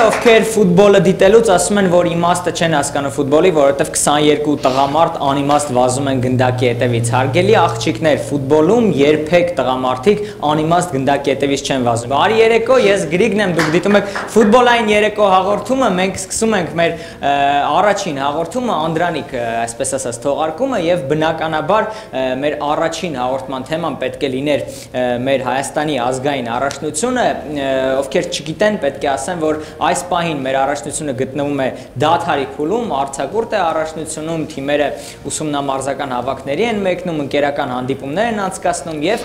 Ովքեր ֆուտբոլը դիտելուց ասում են, որ իմաստը չեն հասկանում ֆուտբոլի, որովհետև 22 տղամարդ անիմաստ վազում են գնդակի հետևից։ Հարգելի աղջիկներ, ֆուտբոլում երբեք տղամարդիկ անիմաստ գնդակի հետևից չեն վազում։ Բարի երեկո, ես Գրիգն եմ, դուք դիտում եք ֆուտբոլային երեկո հաղորդումը, մենք սկսում ենք մեր առաջին հաղորդումը, Անդրանիկ, այսպես ասած, թողարկումը եւ բնականաբար մեր առաջին հաղորդման թեման պետք է լիներ մեր Հայաստանի ազգային առաջնությունը, ովքեր չգիտեն, պետք է ասեն, որ այս պահին մեր առաջնությունը գտնվում է դադարի փուլում, արձակուրդ է առաջնությունում, թիմերը ուսումնամարզական հավաքների են մեկնում, ընկերական հանդիպումներ են անցկացնում եւ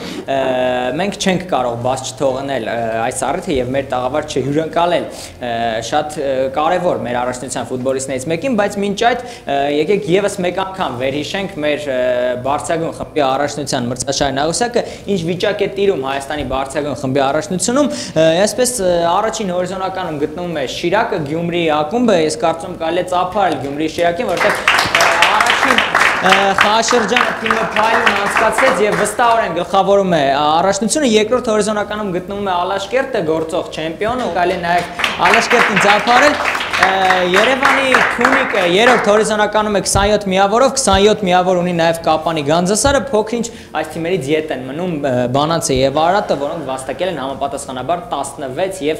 մենք չենք կարող բաց չթողնել այս առիթը եւ մեր տաղավար չհյուրընկալել շատ կարեւոր մեր առաջնության ֆուտբոլիստներից մեկին, բայց մինչ այդ եկեք եւս մեկ անգամ վերհիշենք մեր բարձրագույն խմբի առաջնության մրցաշարի նահուսակը, ինչ վիճակ է տիրում Հայաստանի բարձրագույն խմբի առաջնությունում, այսպես առաջին հորիզոնականում գտնվում է Շիրակը, Գյումրի ակումբը, ես կարծում կարելի է ծափարել Գյումրի Շիրակին, որովհետև առաջին խաղաշրջանը թիմը փայլուն անցկացրեց եւ վստահորեն գլխավորում է առաջնությունը, երկրորդ հորիզոնականում գտնվում է Ալաշկերտը, գործող չեմպիոնը, կարելի է նաեւ Ալաշկերտին ծափարել, Երևանի Քունիկը երրորդ հորիզոնականում է 27 միավորով, 27 միավոր ունի նաև Կապանի Գանձասարը, փոքրինչ այս թիմերից ետ են մնում Բանանցը եւ Արարատը, որոնք վաստակել են համապատասխանաբար 16 եւ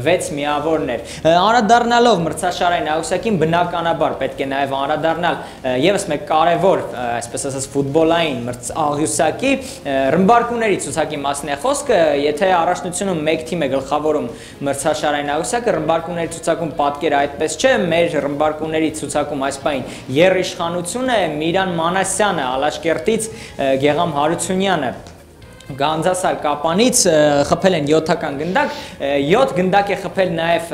6 միավորներ։ Անդրադառնալով մրցաշարային աղյուսակին բնականաբար պետք է նաև անդրադառնալ եւս մեկ կարևոր, այսպես ասած, ֆուտբոլային աղյուսակի ռմբարկուների ցուցակի մասն է խոսքը, եթե առաջնությունում մեկ թիմ է գլխավորում մրցաշարային աղյուսակը, ռմբարկուների ցուցակում պատկերը այդպես չէ, մեր ռմբարկուների ցուցակում այս պահին եռիշխանությունը Միրան Մանասյանը, Ալաշկերտից Գեգամ Հարությունյանը, Գանձասար Կապանից խփել են 7-ական գնդակ, 7 գնդակ է խփել նաև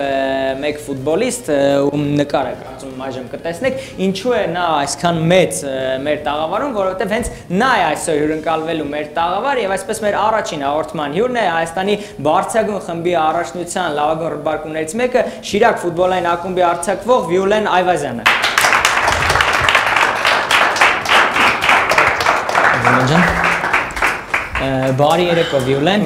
մեկ ֆուտբոլիստ, ում նկարը կարծում այժմ կտեսնեք, ինչու է նա այսքան մեծ մեր տաղավարում, որովհետև հենց նա է այսօր հյուրընկալվելու մեր տաղավար եւ այսպես մեր առաջին հաղորդման հյուրն է Հայաստանի բարձրագույն խմբի առաջնության լավագույն ռմբարկուներից մեկը, Շիրակ ֆուտբոլային ակումբի արձակվող Վիոլեն Այվազյանը։ Բարի երեկո Վիոլեն,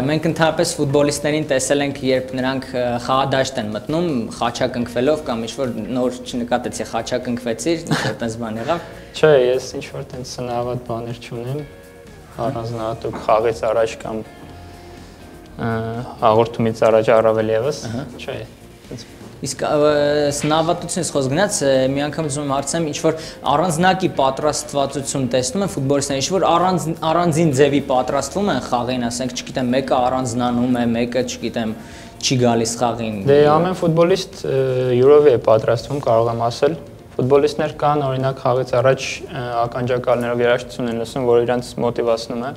մենք ընդհանրապես ֆուտբոլիստներին տեսել ենք, երբ նրանք խաղադաշտ են մտնում, խաչակնքվելով կամ ինչ-որ նոր չնկատեցի, խաչակնքվեցիր, ինչ-որ տենց բան եղավ։ Չէ, ես ինչ-որ տենց սնահավատ բաներ չունեմ, առանձնահատուկ խաղից առաջ կամ հաղորդումից առաջ առավել ևս, չէ։ Իսկ սնահավատությունից խոսք գնաց, մի անգամ ուզում եմ հարցնեմ, ինչ-որ առանձնակի պատրաստվածություն տեսնում են ֆուտբոլիստները, ինչ-որ առանձին ձևի պատրաստվում են խաղին, ասենք, չգիտեմ, մեկը առանձնանում է, մեկը, չգիտեմ, չի գալիս խաղին։ Դե ամեն ֆուտբոլիստ յուրովի է պատրաստվում, կարող եմ ասել։ Ֆուտբոլիստներ կան, օրինակ խաղից առաջ ականջակալներով երաժշտություն են լսում, որ իրանց մոտիվացնում է։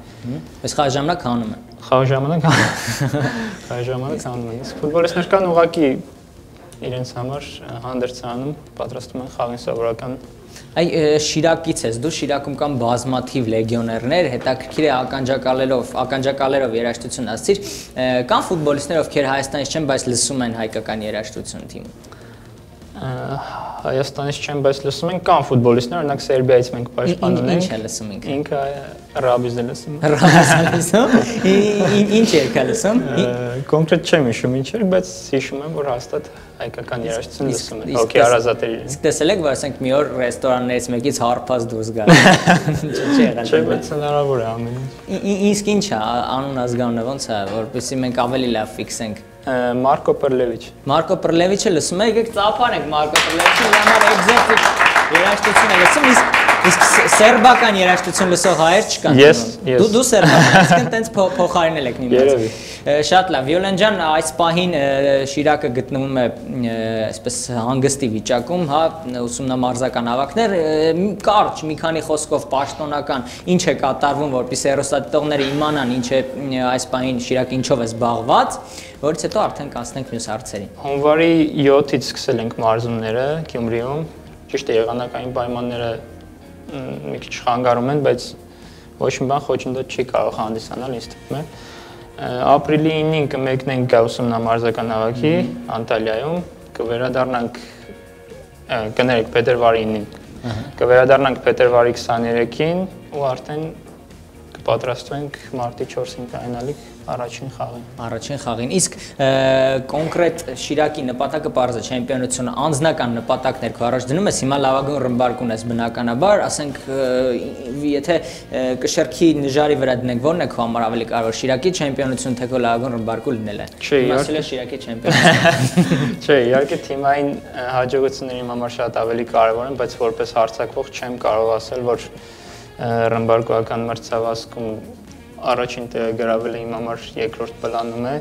Այս խաղ ժամանակ հանում են։ Խաղ ժամանակ հանում են։ Իսկ ֆուտբոլիստներ կան ուղղակի իրենց համար հանդերձանում, պատրաստում են խաղին սովորական։ Այ Շիրակից ես, դու Շիրակում կան բազմաթիվ լեգիոներներ, հետաքրքիր է ականջակալերով երաժշտություն ասցիր, կան ֆուտբոլիստներ, ովքեր Հայաստանից չեն, բայց լսում են հայկական երաժշտություն թիմում։ Հայաստանից չեն, բայց լսում են, կան ֆուտբոլիստներ, օրինակ Սերբիայից մենք պաշտպանում ենք։ Ինչ է լսում ինքը։ Ինքը Ռաբիզ է լսում։ Ռաբիզ է լսում։ Ինչ երգ է լսում։ Կոնկրետ չեմ հիշում ինչ երգ, բայց հիշում եմ, որ հաստատ հայկական երաժշտություն լսում են։ Հոգի հարազատ էր իրեն։ Իսկ տեսել եք, որ ասենք մի օր ռեստորաններից մեկից հարփած դուրս գա։ Չէ, եղել։ Չէ, բայց հնարավոր է ամեն ինչ։ Իսկ ինչ է անուն ազգանունը ոնց է, որպեսզի մենք ավելի լավ ֆիքսենք։ Մարկո Պրլևիչ։ Մարկո Պրլևիչը լսում է, եկեք ծափանենք Մարկո Պրլևիչին, իր համար էկզոտիկ երաժշտություն է լսում, իսկ Իսկ սերբական երաժշտություն լսող հայեր չկան։ Ես։ Դու սերբական, այսինքն տենց փոխարինել եք Երևի։ Շատ լավ, Վիոլեն ջան, այս պահին Շիրակը գտնվում է այսպես հանգստի վիճակում, հա, ուսումնամարզական ավակներ, կարճ մի քանի խոսքով պաշտոնական ինչ է կատարվում, որպեսզի հեռուստադիտողները իմանան ինչ է այս պահին Շիրակը ինչով է զբաղված, որից հետո արդեն կանցնենք մյուս հարցերին։ Հունվարի 7-ից սկսել ենք մարզումները Գյումրիում, ճիշտ է, եղանակային պայմանները մի քիչ խանգարում են, բայց ոչ մի բան խոչընդոտ չի կարող հանդիսանալ, ինձ թվում է։ Ապրիլի 9-ին կմեկնենք ուսումնամարզական հավաքի Անտալիայում, կվերադառնանք կներեք փետրվարի 9-ին, կվերադառնանք փետրվարի 23-ին ու արդեն կպատրաստվենք մարտի 4-ին կայանալիք առաջին խաղին։ Առաջին խաղին։ Իսկ կոնկրետ Շիրակի նպատակը պարզ է, չեմպիոնությունը անձնական նպատակներ քո առաջ դնում ես, հիմա լավագույն ռմբարկուն ես բնականաբար, ասենք եթե կշեռքի նժարի վրա դնենք, ո՞րն է քո համար ավելի կարևոր, Շիրակի չեմպիոնությունը թե քո լավագույն ռմբարկուն լինելը։ Ասել ես Շիրակի չեմպիոնությունը։ Չէ, իհարկե թիմային հաջողությունների համար շատ ավելի կարևոր են, բայց որպես հարձակվող չեմ կարող ասել, որ ռմբարկողական մրցավազքում առաջին տեղը գրավել է իմ համար երկրորդ պլանում է։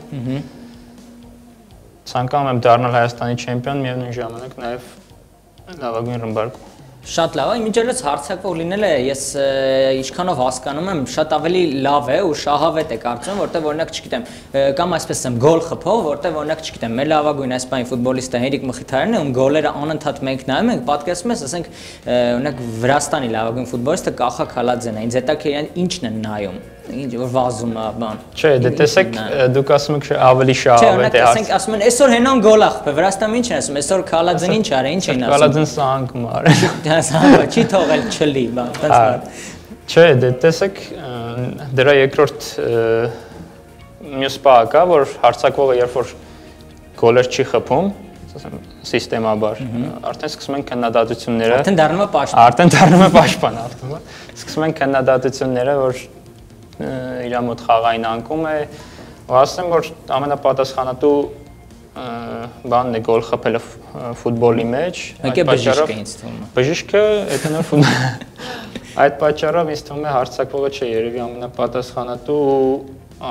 Ցանկանում եմ դառնալ Հայաստանի չեմպիոն, միևնույն ժամանակ նաև լավագույն ռմբարկու։ Շատ լավ է, միջերից հարձակվող լինելը ես ինչքանով հասկանում եմ, շատ ավելի լավ է ու շահավետ է կարծում, որտեղ օրինակ չգիտեմ, կամ այսպես ասեմ, գոլ խփող, որտեղ օրինակ չգիտեմ, մեր լավագույն այս պահին ֆուտբոլիստը Հենրիկ Մխիթարյանն է, ում գոլերը անընդհատ մենք նայում ենք, պատկերացնում ես, ասենք, օրինակ Վրաստանի լավագույն ֆուտբոլիստը Կախա Քալաձեն է, ինձ հետաքրքիր ինչն են նայում, ինչ որ վազում է, բան։ Չէ, դե տեսեք, դուք ասում եք ավելի շահավետ է ասենք, ասում են, այսօր Հենան գոլ է խփել, Վրաստանում ինչ են ասում, այսօր Քալաձեն ինչ արել, ինչ են ասում։ Քալաձեն սահանգում արել։ Չի թողել չլի, բան, տենց։ Չէ, դե տեսեք, դրա երկրորդ մյուս բանը կա, որ հարձակվողը երբ որ գոլեր չի խփում, ասեմ, սիստեմաբար, արդեն սկսում են քննադատությունները։ Արդեն դառնում է պաշտպան։ Արդեն դառնում է պաշտպան, արդեն։ Սկսում են քննադատությունները, որ իր մոտ խաղային անկում է, ու ասեմ, որ ամենապատասխանատու բանն է գոլ խփելը ֆուտբոլի մեջ։ Մեկ է բժիշկը ինձ թվում է։ Բժիշկը էդ նոր ֆուտբոլ։ Այդ պատճառով ինձ թվում է հարձակվողը չէ, երևի ամենապատասխանատու ու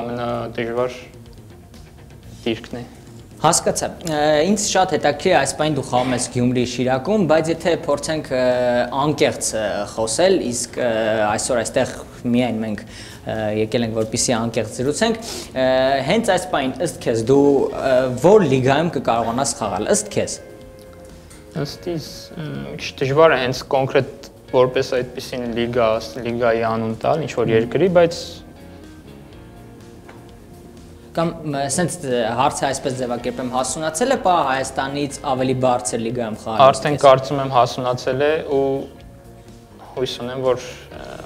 ամենադժվար դիրքն է։ Հասկացա։ Ինձ շատ հետաքրքիր է այս պահին դու խաղում ես Գյումրի Շիրակում, բայց եթե փորձենք անկեղծ խոսել, իսկ այսօր այստեղ միայն մենք եկել ենք որպեսզի անկեղծ զրուցենք, հենց այս պահին ըստ քեզ դու որ լիգայում կկարողանաս խաղալ, ըստ քեզ։ Ըստ իս քիչ դժվար է հենց կոնկրետ որպես այդպիսին լիգայի անուն տալ ինչ որ երկրի, բայց կամ սենց հարցը այսպես ձևակերպեմ, հասունացել է պա Հայաստանից ավելի բարձր լիգայում խաղալու։ Արդեն կարծում եմ հասունացել է ու հույս ունեմ, որ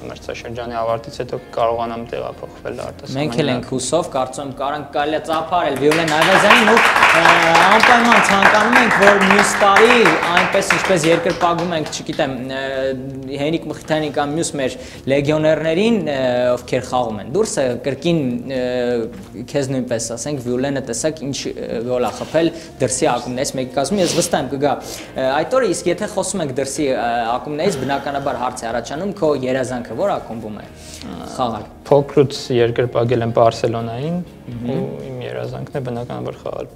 մրցաշրջանի ավարտից հետո կարողանամ տեղափոխվել արտասահման։ Մենք էլ ենք հուսով, կարծում եմ կարելի է ծափարել Վիոլեն Այվազյանին ու անպայման ցանկանում ենք, որ մյուս տարի այնպես ինչպես երկրպագում ենք, չգիտեմ, Հենրիկ Մխիթարյանին կամ մյուս մեր լեգիոներներին, ովքեր խաղում են դուրսը, կրկին քեզ նույնպես ասենք Վիոլենը տեսակ ինչ գոլ է խփել դրսի ակումբներից մեկի կազմում, ես վստահ եմ կգա այդ օրը, իսկ եթե խոսում ենք դրսի ակումբներից, բնականաբար հարց է առաջանում, քո երազանքը որ ակումբում է խաղալ։ Փոքրուց երկրպագել եմ Բարսելոնային ու իմ երազանքն է բնականաբար խաղալ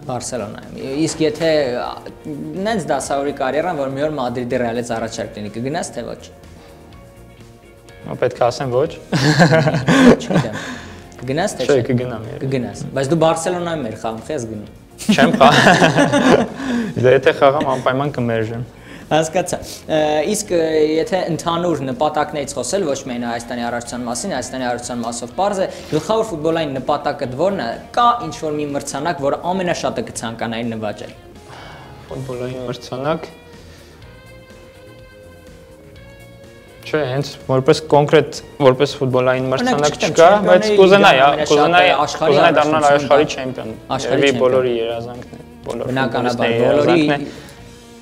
Բարսելոնայում։ Իսկ եթե նենց դասավորի կարիերան, որ մի օր Մադրիդի Ռեալից առաջարկ լինի, կգնաս թե ոչ։ Պետք է ասեմ ոչ։ Չգիտեմ։ Կգնաս թե չէ։ Չէ, կգնամ։ Կգնաս։ Բայց դու Բարսելոնայում ես խաղում, խես գնում։ Չեմ խաղում։ Դե եթե խաղամ անպայման կմերժեմ։ Հասկացա։ Իսկ եթե ընդհանուր նպատակներից խոսել, ոչ միայն Հայաստանի առաջության մասին, Հայաստանի առաջության մասով պարզ է, գլխավոր ֆուտբոլային նպատակը ո՞րն է, կա ինչ-որ մի մրցանակ, որը ամենաշատը կցանկանայի նվաճել։ Ֆուտբոլային մրցանակ։ Չէ, հենց որպես կոնկրետ որպես ֆուտբոլային մրցանակ չկա, բայց կուզենայի դառնալ աշխարհի չեմպիոն։ Աշխարհի բոլորի երազանքն է, բոլոր բնականաբար բոլորի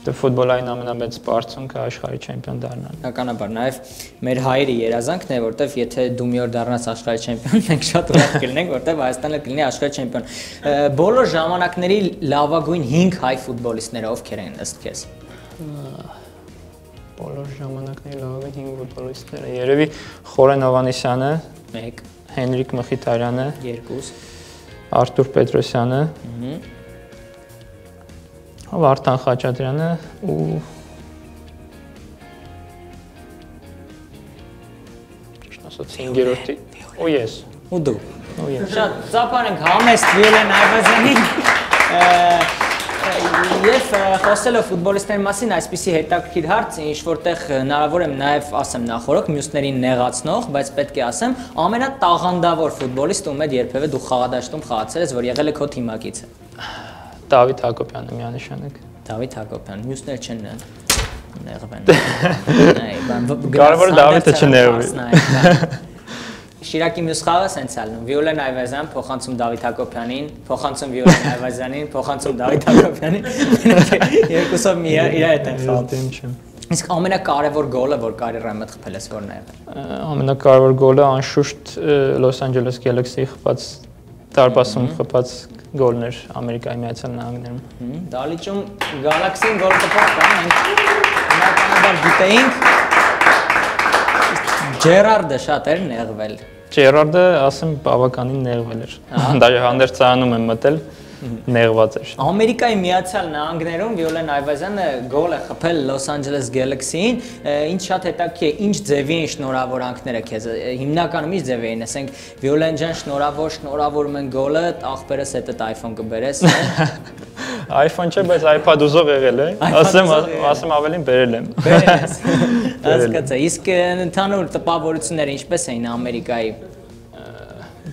Դե ֆուտբոլային ամենաբեծ բարձունքը աշխարհի չեմպիոն դառնալն է։ Բնականաբար նաև մեր հայերի երազանքն է, որտեվ եթե դու մի օր դառնաս աշխարհի չեմպիոն, մենք շատ ուրախ կլինենք, որտեվ Հայաստանը կլինի աշխարհի չեմպիոն։ Բոլոր ժամանակների լավագույն 5 հայ ֆուտբոլիստները ովքեր են ըստ քեզ։ Բոլոր ժամանակների լավագույն 5 ֆուտբոլիստները։ Երևի Խորեն Հովհաննիսյանը, 1, Հենրիկ Մխիթարյանը, 2, Արթուր Պետրոսյանը, Վարդան Խաչատրյանը ու ճիշտ ասած 5-րդի ու ես։ ու դու։ Ու ես։ Շատ ծափար ենք համեստ Վիոլեն Այվազյանին եւ խոսելով ֆուտբոլիստների մասին այսպիսի հետաքրքիր հարց, ինչ որտեղ հնարավոր է նաեւ ասեմ նախորոք մյուսներին նեղացնող, բայց պետք է ասեմ ամենատաղանդավոր ֆուտբոլիստը ում հետ երբևէ դու խաղադաշտում խաղացել ես, որ եղել է քո թիմակիցը։ Դավիթ Հակոբյանը միանշանակ։ Դավիթ Հակոբյան, մյուսներ չեն նեղվեն։ Կարևորը Դավիթը չնեղվի։ Շիրակի մյուս խաղը սենց ալնում, Վիոլեն Այվազյան փոխանցում Դավիթ Հակոբյանին, փոխանցում Վիոլեն Այվազյանին, փոխանցում Դավիթ Հակոբյանին, երկուսով իրար հետ են խաղում։ Իսկ ամենակարևոր գոլը, որ կարիերայում հետ խփել ես, որն է եղել։ Ամենակարևոր գոլը անշուշտ Լոս Անջելես Գելեքսիի խփած դարպասում խփած գոլն էր Ամերիկայի Միացյալ Նահանգներում։ Դալիճում Գալաքսին գոլ կփոխ կան, մենք բնականաբար գիտեինք Ջերարդը շատ էր նեղվել։ Ջերարդը, ասեմ, բավականին նեղվել էր։ Դա հանդերձանում եմ մտել, նեղված էր։ Ամերիկայի Միացյալ Նահանգներում Վիոլեն Այվազյանը գոլ է խփել Լոս Անջելես Գելեքսիին, ինչ շատ հետաքրքիր է, ինչ ձևի են շնորհավորանքները քեզ։ Հիմնականում ինչ ձև էին, ասենք Վիոլեն ջան, շնորհավորում են գոլը, աղբերս հետդ iPhone կբերես։ iPhone չէ, բայց iPad ուզով եղել է։ Ասեմ ավելին բերել եմ։ Բերել ես։ Հասկացա։ Իսկ ընդհանուր տպավորությունները ինչպես էին Ամերիկայի։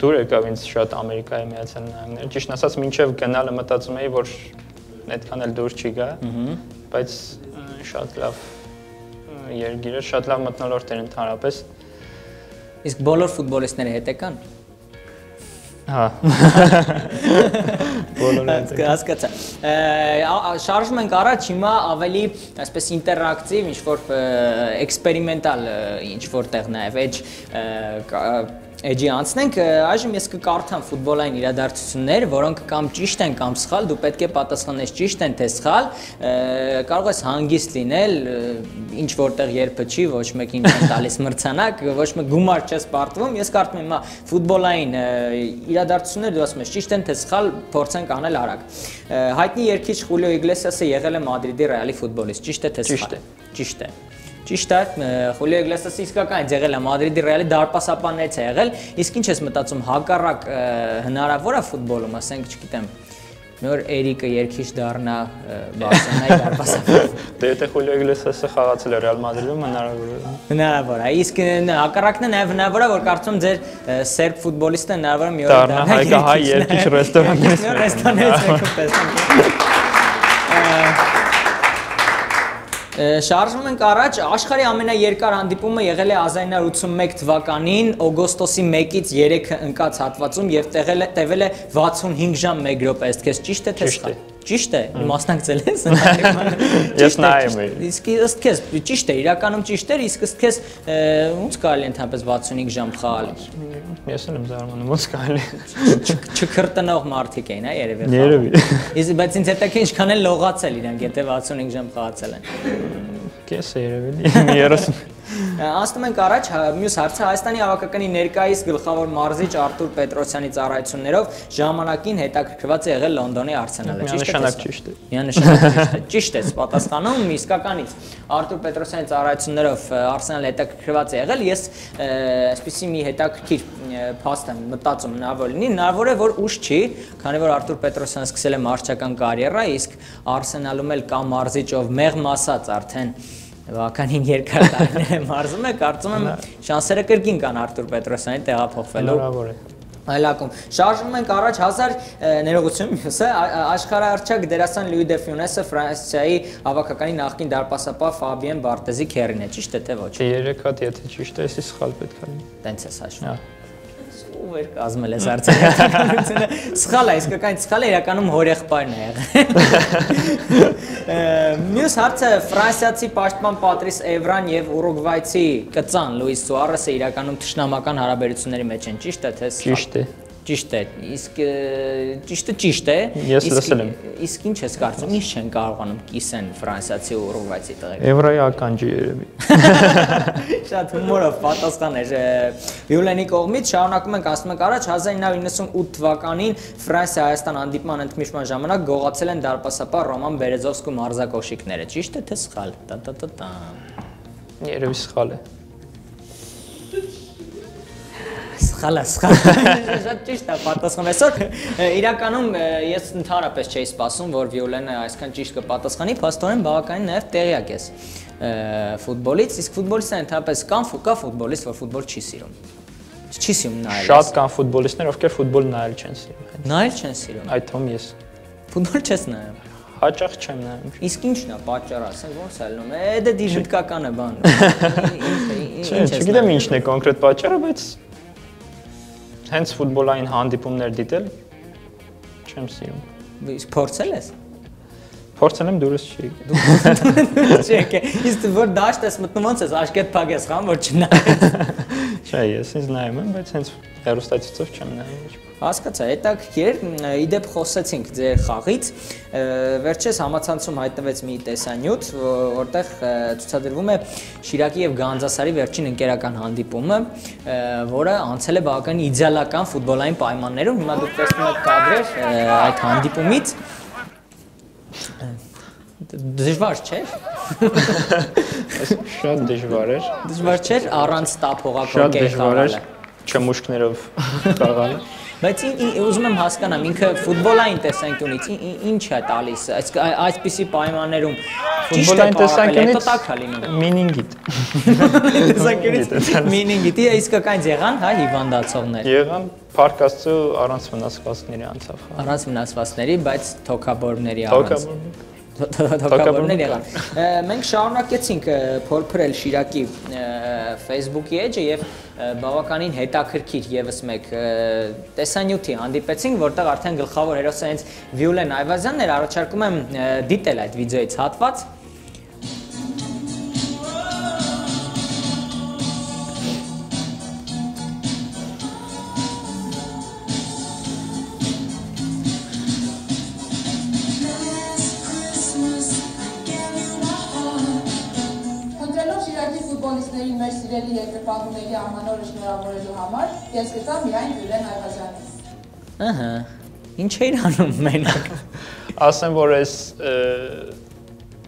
Դուր եկավ ինձ շատ Ամերիկայի Միացյալ Նահանգները։ Ճիշտ ասած, մինչև գնալը մտածում էի, որ այդքան էլ դուր չի գա, բայց շատ լավ երկիր է, շատ լավ մթնոլորտ էր ընդհանրապես։ Իսկ բոլոր ֆուտբոլիստները հետ եկան։ Հա։ Բոլորը հասկացա։ Շարժում ենք առաջ, հիմա ավելի այսպես ինտերակտիվ, ինչ որ էքսպերիմենտալ ինչ որտեղ նաև էջի անցնենք, այժմ ես կկարդամ ֆուտբոլային իրադարձություններ, որոնք կամ ճիշտ են կամ սխալ, դու պետք է պատասխանես ճիշտ են թե սխալ, կարող ես հանգիստ լինել, ինչ որտեղ երբը չի, ոչ մեկին չեն տալիս մրցանակ, ոչ մեկ գումար չես պարտվում, ես կարդում եմ հիմա ֆուտբոլային իրադարձություններ, դու ասում ես ճիշտ են թե սխալ, փորձենք անել արագ։ Հայտնի երգիչ Խուլիո Իգլեսիասը եղել է Մադրիդի Ռեալի ֆուտբոլիստ, ճիշտ է թե սխալ։ Ճիշտ է։ Ճիշտ է, Խուլիո Իգլեսիասը իսկական եղել է Մադրիդի Ռեալի դարպասապաններից է եղել, իսկ ինչ ես մտածում հակառակ հնարավոր է ֆուտբոլում, ասենք, չգիտեմ, մի օր Էրիկը երգիչ դառնա Բարսելոնայի դարպասապան։ Դե եթե Խուլիո Իգլեսիասը խաղացել է Ռեալ Մադրիդում, հնարավոր է։ Հնարավոր է, իսկ հակառակն է նաև հնարավոր է, որ կարծում ձեր սերբ ֆուտբոլիստը հնարավոր է մի օր դառնա հայկահայ երգիչ ռեստորաններից մեկը։ Շարժվում ենք առաջ, աշխարհի ամենաերկար հանդիպումը եղել է 1981 թվականին օգոստոսի 1-ից 3-ը ընկած հատվածում եւ տևել է 65 ժամ 1 րոպե, ըստ քեզ ճիշտ է թե սխալ։ Ճիշտ է, մասնակցել ես ընթացքում։ Ես նայում եմ։ Իսկ ըստ քեզ ճիշտ է, իրականում ճիշտ էր, իսկ ըստ քեզ ո՞նց կարելի է ընդհանրապես 65 ժամ խաղալ։ Ես էլ եմ զարմանում, ո՞նց կարելի։ Չքրտնող մարդիկ էին, հա, երևի։ Երևի։ Իսկ բայց ինձ հետաքրքիր ինչքան են լողացել իրանք, եթե 65 ժամ խաղացել են։ Կես է երևի։ Անցնում ենք առաջ, մյուս հարցը Հայաստանի հավաքականի ներկայիս գլխավոր մարզիչ Արթուր Պետրոսյանի ծառայություններով ժամանակին հետաքրքրված է եղել Լոնդոնի Արսենալը, ճիշտ է։ Միանշանակ ճիշտ է, պատասխանում իսկականից Արթուր Պետրոսյանի ծառայություններով Արսենալը հետաքրքրված է եղել, ես այսպեսի մի հետաքրքիր փաստ եմ մտածում հնարավոր է որ ուշ չի, քանի որ Արթուր Պետրոսյանը սկսել է մարզչական կարիերա, իսկ Արսենալում էլ կա մարզիչ, ով մեղմ ասած արդեն Բավականին երկար տարիներ է մարզում է, կարծում եմ շանսերը կրկին կան Արթուր Պետրոսյանի տեղափոխվելու։ Հնարավոր է։ Այլակում։ Շարժվում ենք առաջ 1000 ներողություն մյուսը աշխարհահռչակ դերասան Լուի դե Ֆյունեսը Ֆրանսիայի հավաքականի նախկին դարպասապահ Ֆաբիեն Բարտեզի քերին է, ճիշտ է թե ոչ։ 3 հատ եթե ճիշտ է, էսի սխալ պետք է լինի։ Տենց է հաշվում։ Ով կազմել ես արցախականությունը։ Սխալ է, իսկական սխալ է, իրականում հորեղբայրն է եղել։ Մյուս հարցը ֆրանսիացի պաշտպան Պատրիս Էվրան եւ ուրուգվայցի կծան Լուիս Սուարեսը իրականում թշնամական հարաբերությունների մեջ են, ճիշտ է թե սխալ։ Ճիշտ է։ Ճիշտ է, իսկ ճիշտ է։ Ես լսել եմ։ Իսկ ինչ ես կարծում, ինչ չեն կարողանում կիսեն ֆրանսիացի ու ուռուգվայցի տղերք։ Եվրոյի ականջի երևի։ Շատ հումորով պատասխան էր Վիոլենի կողմից, շարունակում ենք, ասում ենք առաջ 1998 թվականին Ֆրանսիա-Հայաստան հանդիպման ընդմիջման ժամանակ գողացել են դարպասապահ Ռոման Բերեզովսկու մարզակոշիկները, ճիշտ է թե սխալ։ Երևի սխալ է։ Սխալ, շատ ճիշտ է պատասխան։ Այսօր իրականում ես ընդհանրապես չէի սպասում, որ Վիոլենը այսքան ճիշտ կպատասխանի, փաստորեն բավականին նաև տեղյակ ես ֆուտբոլից, իսկ ֆուտբոլիստները ընդհանրապես կա ֆուտբոլիստ, որ ֆուտբոլ չի սիրում։ Չի սիրում նայել։ Շատ կան ֆուտբոլիստներ, ովքեր ֆուտբոլ նայել չեն սիրում։ Նայել չեն սիրում։ Այդ թվում ես։ Ֆուտբոլ չես նայում։ Հաճախ չեմ նայում։ Իսկ ի՞նչն է պատճառը, ասենք ոնց է լինում։ Դա դիժիտկական է բան։ Չգիտեմ ինչն է կոնկրետ պատճառը, բայց հենց ֆուտբոլային հանդիպումներ դիտել չեմ սիրում։ Իսկ փորձել ես։ Փորձել եմ դուրս չի։ Չի եկե։ Իսկ որ դաշտ ես մտնում ոնց ես աշկետ փակ ես խամ որ չնայես։ Չէ, ես ինձ նայում եմ, բայց հենց հեռուստացույցով չեմ նայում։ Հասկացա, հետաքրքիր, իդեպ խոսեցինք ձեր խաղից, վերջերս համացանցում հայտնվեց մի տեսանյութ, որտեղ ցուցադրվում է Շիրակի եւ Գանձասարի վերջին ընկերական հանդիպումը, որը անցել է բավական իդեալական ֆուտբոլային պայմաններում, հիմա դուք տեսնում եք կադրեր այդ հանդիպումից։ Դժվար չէր։ Շատ դժվար էր։ Դժվար չէր առանց տափողակով խաղալը։ Չմուշկներով խաղալը։ Բայց ուզում եմ հասկանամ, ինքը ֆուտբոլային տեսանկյունից ինչ է տալիս, այսպիսի պայմաններում ֆուտբոլային տեսանկյունից մինինգիտ։ Տեսանկյունից մինինգիտի իսկական եղան, հա, հիվանդացողներ։ Եղան, Փառք Աստծո, առանց վնասվածքների անցավ։ Առանց վնասվածքների, բայց թոքաբորների առանց։ Թոքաբորներ եղան։ Մենք շարունակեցինք փորփրել Շիրակի Facebook-ի էջը եւ բավականին հետաքրքիր եւս մեկ տեսանյութի հանդիպեցինք, որտեղ արդեն գլխավոր հերոսը հենց Վիոլեն Այվազյանն էր, առաջարկում եմ դիտել այդ վիդեոից հատված։ Ֆուտբոլիստների մեր սիրելի երկրպագուների ամանորը շնորհավորելու համար ես գտա միայն Վիոլեն Այվազյանին։ Ահա, ինչ էր անում մենակ։ Ասեմ, որ այս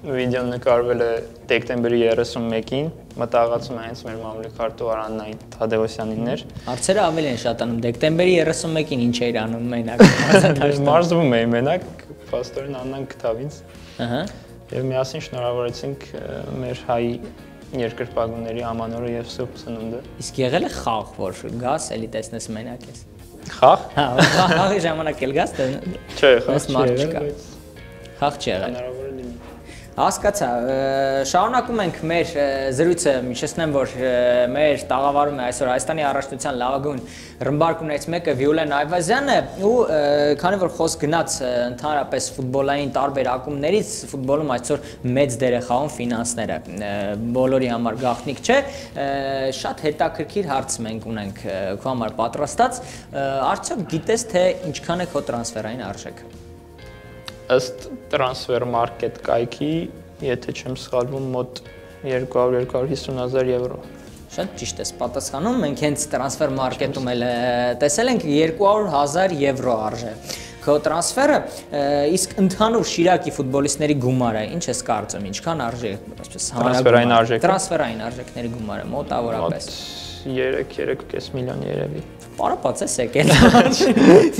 վիդեոն նկարվել է դեկտեմբերի 31-ին, մտահղացում է հենց մեր մամուլի քարտուղար Աննային Թադևոսյանին էր։ Հարցերը ավելի են շատանում, դեկտեմբերի 31-ին ինչ էր անում մենակ։ Մարզվում էի մենակ, փաստորեն Աննան գտավ ինձ։ Ահա։ Եվ միասին շնորհավորեցինք մեր հայ երկրպագուների ամանորը եւ Սուրբ Ծնունդը։ Իսկ եղել է խաղ, որ գաս, էլի տեսնես մենակ ես։ Խաղ։ Հա, խաղի ժամանակ էլ գաս, չէ, խաղ չի եղել, բայց խաղ չի եղել։ հնարավոր է լինի։ Հասկացա, շարունակում ենք մեր զրույցը, միջեցնեմ, որ մեր տաղավարում է այսօր Հայաստանի առաջնության լավագույն ռմբարկուներից մեկը Վիոլեն Այվազյանը ու քանի որ խոսք գնաց ընդհանրապես ֆուտբոլային տարբեր ակումբներից, ֆուտբոլում այսօր մեծ դեր է խաղում ֆինանսները, բոլորի համար գաղտնիք չէ, շատ հետաքրքիր հարց մենք ունենք քո համար պատրաստած, արդյոք գիտես թե ինչքան է քո տրանսֆերային արժեքը։ Ըստ տրանսֆեր մարքետ կայքի, եթե չեմ սխալվում, մոտ 200-250,000 եվրո։ Շատ ճիշտ ես պատասխանում, մենք հենց տրանսֆեր մարքետում էլ տեսել ենք 200,000 եվրո արժե։ Քո տրանսֆերը, իսկ ընդհանուր Շիրակի ֆուտբոլիստների գումարը, ինչ ես կարծում, ինչքան արժե, այսպես տրանսֆերային արժեքը։ Տրանսֆերային արժեքների գումարը մոտավորապես 3.5 միլիոն երևի։ Պարապած ես եկել։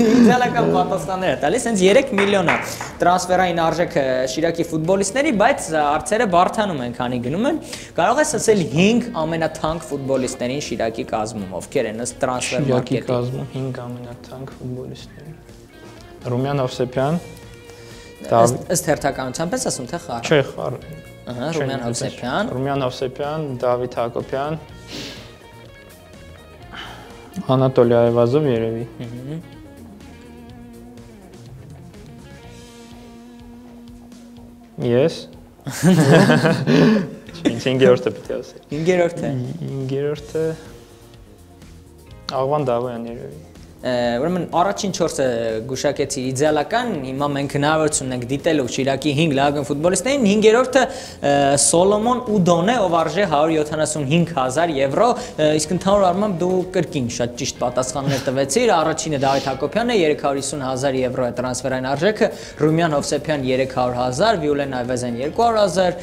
Իդեալական պատասխաններ է տալիս, հենց 3 միլիոն է տրանսֆերային արժեքը Շիրակի ֆուտբոլիստների, բայց հարցերը բարդանում են, քանի գնում են։ Կարող ես ասել 5 ամենաթանկ ֆուտբոլիստներին Շիրակի կազմում, ովքեր են ըստ տրանսֆեր մարքետի։ Շիրակի կազմում 5 ամենաթանկ ֆուտբոլիստներ։ Ռումյան Հովսեփյան, ըստ հերթականությամբ ես ասում թե խառը։ Չէ, խառը։ Ահա, Ռումյան Հովսեփյան, Դավիթ Հակոբյան, Անատոլի Այվազով երևի։ Ես։ Ինձ 5-րդը պետք է ասել։ 5-րդը։ 5-րդը Աղվան Դավոյան երևի։ Ուրեմն առաջին 4-ը գուշակեցի իդեալական, հիմա մենք հնարավորություն ունենք դիտելու Շիրակի 5 լավագույն ֆուտբոլիստներին, 5-րդը Սոլոմոն Ուդոն է, ով արժե 175,000 եվրո, իսկ ընդհանուր առմամբ դու կրկին շատ ճիշտ պատասխաններ տվեցիր, առաջինը Դավիթ Հակոբյանն է 350,000 եվրո է տրանսֆերային արժեքը, Ռումյան Հովսեփյան 300,000, Վիոլեն Այվազյան 200,000,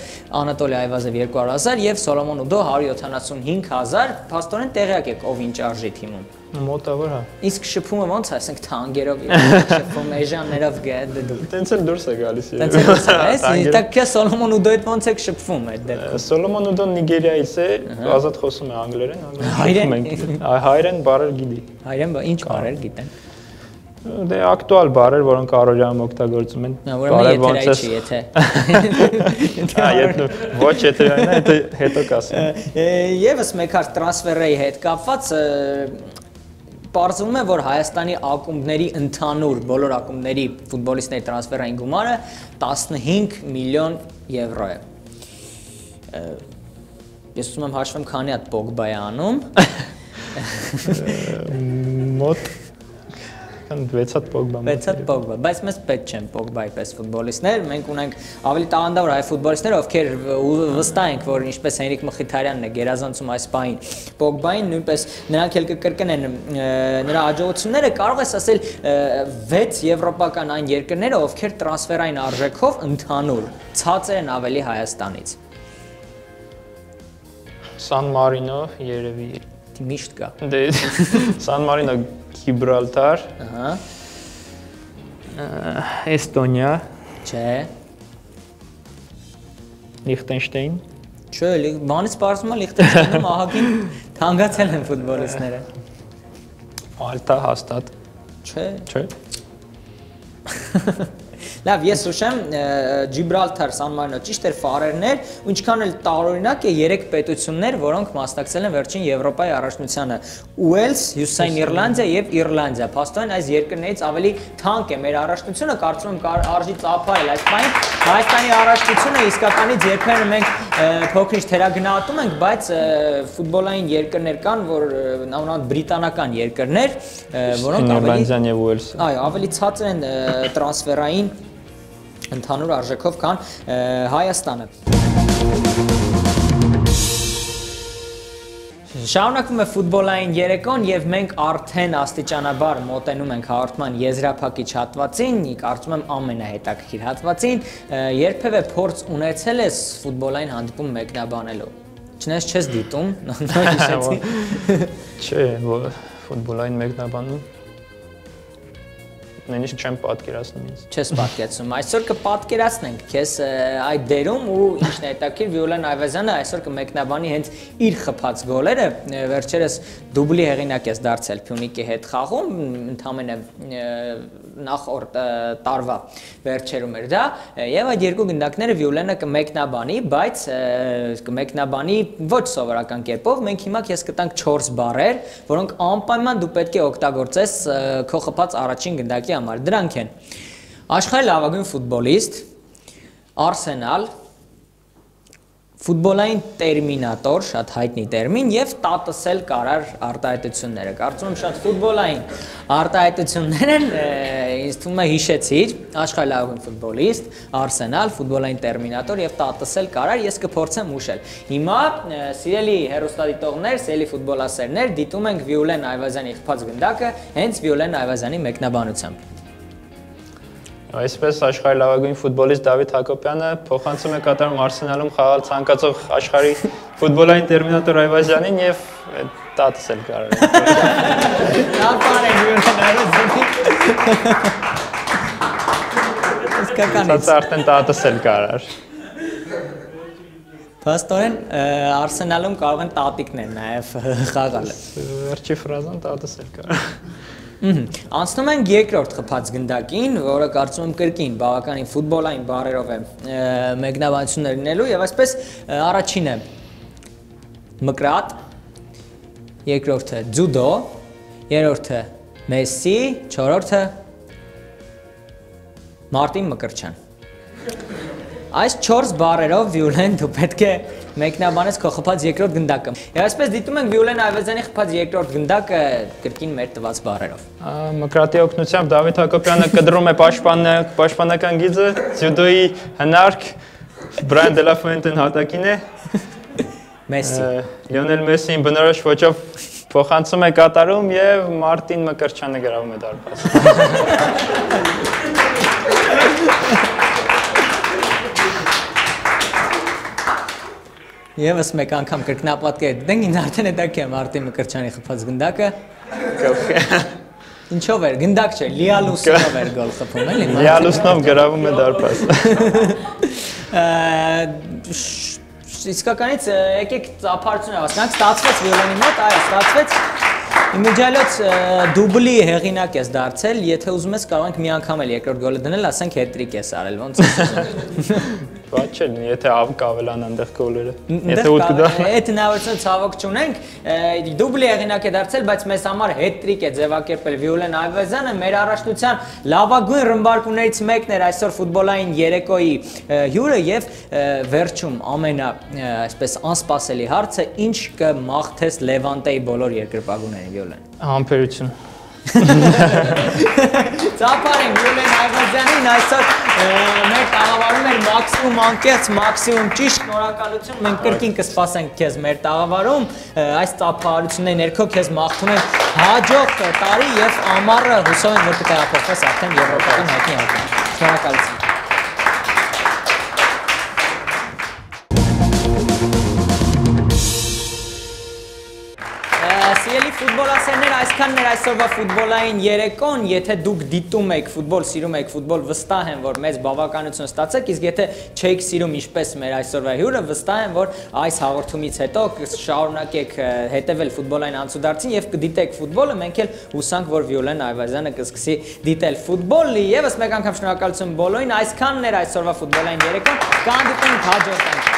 Անատոլի Այվազև 200,000 եւ Սոլոմոն Ուդո 175,000, փաստորեն տեղյակ եք ով ինչ արժի թիմում։ Մոտավոր հա։ Իսկ շփումը ոնց է, ասենք թանգերով շփում էժաններով գետ դու։ Տենց էլ դուրս է գալիս։ Տենց էլ դուրս է գալիս։ Դա քե Սոլոմոն Ուդոյի հետ ոնց եք շփվում այդ դեպքում։ Սոլոմոն Ուդոն Նիգերիայից է, ազատ խոսում է անգլերեն, հայերեն բառեր գիտի։ Հայերեն ինչ բառեր գիտեն։ Դե ակտուալ բառեր, որոնք առօրյայում օգտագործում են։ Ուրեմն եթերայի չի, եթե։ Ոչ եթերային է, հետո կասեմ։ Եվս մեկ հատ տրանսֆերի հետ կապված պարզվում է, որ Հայաստանի ակումբների ընդհանուր բոլոր ակումբների ֆուտբոլիստների տրանսֆերային գումարը 15 միլիոն եվրո է։ Ես ուզում եմ հաշվեմ քանի հատ Պոգբա է անում։ Մոտ 6 հատ Պոգբա։ 6 հատ Պոգբա, բայց մեզ պետք չեն Պոգբայի պես ֆուտբոլիստներ, մենք ունենք ավելի տաղանդավոր հայ ֆուտբոլիստներ, ովքեր վստահ ենք, որ ինչպես Հենրիկ Մխիթարյանն է գերազանցում այս պահին Պոգբային, նույնպես նրանք էլ կկրկնեն նրա հաջողությունները, կարող ես ասել 6 եվրոպական այն երկրները, ովքեր տրանսֆերային արժեքով ընդհանուր ցածր են ավելի Հայաստանից։ Սան Մարինո երևի միշտ կա։ Դե Սան Մարինո Գիբրալտար, Էստոնիա, չէ, Լիխտենշտեյն, չէ, բանից պարզվում է Լիխտենշտեյնում ահագին թանկացել են ֆուտբոլիստները։ Մալտա հաստատ, չէ։ Լավ, ես ուշեմ Ջիբրալթար, Սան Մարինո, ճիշտ էր Ֆարերներ, ու ինչքան էլ տարօրինակ է 3 պետություններ, որոնք մասնակցել են վերջին Եվրոպայի առաջնությանը՝ Ուելս, Հյուսիսային Իռլանդիա եւ Իռլանդիա։ Փաստորեն այս երկրներից ավելի թանկ է մեր առաջնությունը, կարծում եմ արժի ծափարել այս բանին։ Հայաստանի առաջնությունը իսկականից երբեմն մենք փոքրինչ թերագնահատում ենք, բայց ֆուտբոլային երկրներ կան, որ նամանավանդ բրիտանական երկրներ, որոնք Իռլանդիան եւ Ուելսը։ Այո, ավելի ցածր են տրանսֆերային ընդհանուր արժեքով կան Հայաստանը։ Շարունակվում է ֆուտբոլային երեկոն եւ մենք արդեն աստիճանաբար մոտենում ենք հաղորդման եզրափակիչ հատվածին, կարծում եմ ամենահետաքրքիր հատվածին, երբևէ փորձ ունեցել ես ֆուտբոլային հանդիպում մեկնաբանելու։ Չնայած չես դիտում, նոր հիշեցի։ Չէ, ֆուտբոլային մեկնաբանում նույնիսկ չեմ պատկերացնում ինձ։ Չես պատկերացնում։ Այսօր կպատկերացնենք քեզ այդ դերում ու ինչն է հետաքրքիր Վիոլեն Այվազյանը այսօր կմեկնաբանի հենց իր խփած գոլերը, վերջերս դուբլի հեղինակ ես դարձել Փյունիկի հետ խաղում, ընդամենը նախորդ տարվա վերջերում էր դա, եւ այդ երկու գնդակները Վիոլենը կմեկնաբանի, բայց կմեկնաբանի ոչ սովորական կերպով։ Մենք հիմա քեզ կտանք 4 բառեր, որոնք անպայման դու պետք է օգտագործես քո խփած առաջին գնդակի համար։ Դրանք են աշխարհի լավագույն ֆուտբոլիստ, Արսենալ, ֆուտբոլային տերմինատոր, շատ հայտնի տերմին, եւ տատսել կարար արտահայտությունները։ Կարծում եմ շատ ֆուտբոլային արտահայտություններ են, ինձ թվում է հիշեցիր, աշխարհի լավագույն ֆուտբոլիստ, Արսենալ, ֆուտբոլային տերմինատոր եւ տատսել կարար, ես կփորձեմ ուշել։ Հիմա սիրելի հեռուստադիտողներ, սիրելի ֆուտբոլասերներ, դիտում ենք Վիոլեն Այվազյանի խփած գնդակը հենց Վիոլեն Այվազյանի մեկնաբանությամբ։ Այսպես աշխարհի լավագույն ֆուտբոլիստ Դավիթ Հակոբյանը փոխանցում է կատարում Արսենալում խաղալ ցանկացող աշխարհի ֆուտբոլային տերմինատոր Այվազյանին եւ տատս էլ կարող է։ Նապար է Վիոլեն Այվազյանի։ Իսկականից։ Սա արդեն տատս էլ կարող։ Փաստորեն Արսենալում կարող են տատիկներ նաեւ խաղալ։ Վերջի ֆրազան տատս էլ կարող։ Անցնում ենք երկրորդ խփած գնդակին, որը կարծում եմ կրկին բավականին ֆուտբոլային բառերով է մեկնաբանություններ լինելու եւ այսպես առաջինը մկրատ, երկրորդը ձյուդո, երրորդը Մեսսի, չորրորդը Մարտին Մկրտչյան։ Այս 4 բառերով Վիոլեն դու պետք է Մեկնաբանեց քո խփած երկրորդ գնդակը։ Եվ այսպես դիտում ենք Վիոլեն Այվազյանի խփած երկրորդ գնդակը կրկին մեր տված բառերով։ Մկրատի օգնությամբ Դավիթ Հակոբյանը կդրում է պաշտպանական գիծը, ձյուդոյի հնարք, Բրայան դե լա Ֆուենտեն հատակին է։ Մեսսի։ Լիոնել Մեսսին բնորոշ ոճով փոխանցում է կատարում եւ Մարտին Մկրտչյանը գրավում է դարպաս։ Եվս մեկ անգամ կրկնապատկեր դենք ինձ արդեն հետաքրքիր է Մարտին Մկրտչյանի խփած գնդակը։ Ինչով էր, գնդակ չէ, Լիալուսնով էր գոլ խփում, էլի։ Լիալուսնով գրավում է դարպաս։ Իսկականից եկեք ծափարություն ավասկանք, ստացվեց Վիոլենի մոտ, այո, ստացվեց։ Իմիջիալոց դուբլի հեղինակ ես դարձել, եթե ուզում ես կարող ենք մի անգամ էլ երկրորդ գոլը դնել, ասենք հետրիկ ես արել, ոնց է։ Բաց չէ, եթե կավելան այնտեղ գոլերը։ Եթե 8 գտա։ Այդ հնարավորությունը ցավոք չունենք, դուբլի հեղինակ է դարձել, բայց մեզ համար հետրիկ է ձևակերպել Վիոլեն Այվազյանը, մեր առաջնության լավագույն ռմբարկուներից մեկն էր այսօր ֆուտբոլային երեկոյի հյուրը եւ վերջում այսպես անսպասելի հարցը, ինչ կմաղթես Լևանտեի բոլոր երկրպագուներին Վիոլեն։ Համբերություն։ Ծափարին Վիոլեն Այվազյանին այսօր մեր տաղավարում էր մաքսիմում անկեղծ, մաքսիմում ճիշտ, շնորհակալություն, մենք կրկին կսպասենք քեզ մեր տաղավարում, այս ծափարությունների ներքո քեզ մաղթում ենք հաջող տարի եւ ամառը հուսով եմ որ կտեղափոխվես արդեն եվրոպական հայտնի հաղթանակ։ Շնորհակալություն։ Սիրելի ֆուտբոլասերներ, այսքանն էր այսօրվա ֆուտբոլային երեկոն, եթե դուք դիտում եք ֆուտբոլ, սիրում եք ֆուտբոլ, վստահ եմ, որ մեծ բավականություն ստացեք, իսկ եթե չեք սիրում ինչպես մեր այսօրվա հյուրը, վստահ եմ, որ այս հաղորդումից հետո կշարունակեք հետևել ֆուտբոլային անցուդարձին եւ կդիտեք ֆուտբոլը, մենք էլ հուսանք, որ Վիոլեն Այվազյանը կսկսի դիտել ֆուտբոլ։ Եվս մեկ անգամ շնորհակալություն բոլորին, այսքանն էր այսօրվա ֆուտբոլային երեկոն, կհանդիպենք հաջորդ անգամ։